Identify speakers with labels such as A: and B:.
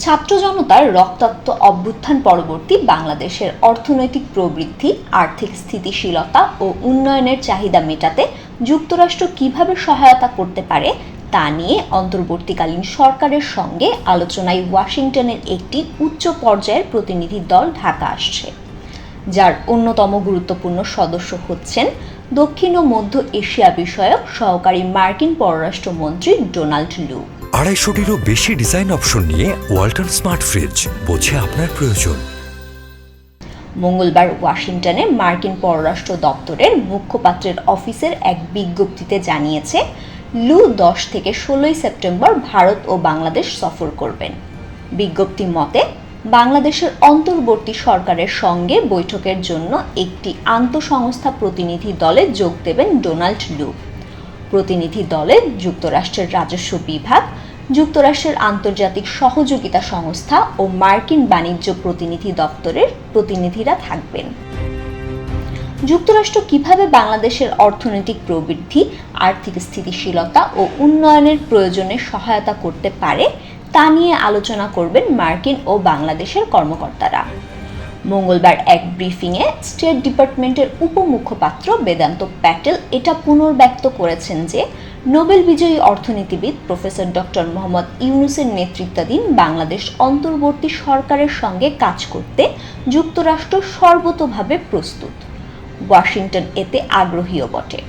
A: ছাত্র জনতার রক্তাক্ত অভ্যুত্থান পরবর্তী বাংলাদেশের অর্থনৈতিক প্রবৃদ্ধি, আর্থিক স্থিতিশীলতা ও উন্নয়নের চাহিদা মেটাতে যুক্তরাষ্ট্র কিভাবে সহায়তা করতে পারে তা নিয়ে অন্তর্বর্তীকালীন সরকারের সঙ্গে আলোচনায় ওয়াশিংটনের একটি উচ্চ পর্যায়ের প্রতিনিধি দল ঢাকা আসছে, যার অন্যতম গুরুত্বপূর্ণ সদস্য হচ্ছেন দক্ষিণ ও মধ্য এশিয়া বিষয়ক সহকারী মার্কিন পররাষ্ট্রমন্ত্রী ডোনাল্ড লু।
B: 250-টিরও বেশি ডিজাইন অপশন নিয়ে ওয়ালটন স্মার্ট ফ্রিজ, বোঝে আপনার প্রয়োজন।
A: মঙ্গলবার ওয়াশিংটনে মার্কিন পররাষ্ট্র দপ্তরের মুখপাত্রের অফিসের এক বিজ্ঞপ্তিতে জানিয়েছে, লু 10 থেকে 16 সেপ্টেম্বর ভারত ও বাংলাদেশ সফর করবেন। বিজ্ঞপ্তি মতে, বাংলাদেশের অন্তর্বর্তী সরকারের সঙ্গে বৈঠকের জন্য একটি আন্তঃসংস্থা প্রতিনিধি দলে যোগ দেবেন ডোনাল্ড লু। প্রতিনিধি দলে যুক্তরাষ্ট্রের রাজস্ব বিভাগ, যুক্তরাষ্ট্রের আন্তর্জাতিক সহযোগিতা সংস্থা ও মার্কিন বাণিজ্য প্রতিনিধি দপ্তরের প্রতিনিধিরা থাকবেন। যুক্তরাষ্ট্র কিভাবে বাংলাদেশের অর্থনৈতিক প্রবৃদ্ধি, আর্থিক স্থিতিশীলতা ও উন্নয়নের প্রয়োজনে সহায়তা করতে পারে তা নিয়ে আলোচনা করবেন মার্কিন ও বাংলাদেশের কর্মকর্তারা। মঙ্গলবার এক ব্রিফিংয়ে স্টেট ডিপার্টমেন্টের উপমুখপাত্র বেদান্ত প্যাটেল এটা পুনর্ব্যক্ত করেছেন যে, নোবেল বিজয়ী অর্থনীতিবিদ প্রফেসর ডক্টর মোহাম্মদ ইউনূসের নেতৃত্বাধীন বাংলাদেশ অন্তর্বর্তী সরকারের সঙ্গে কাজ করতে যুক্তরাষ্ট্র সর্বতোভাবে প্রস্তুত। ওয়াশিংটন এতে আগ্রহীও বটে।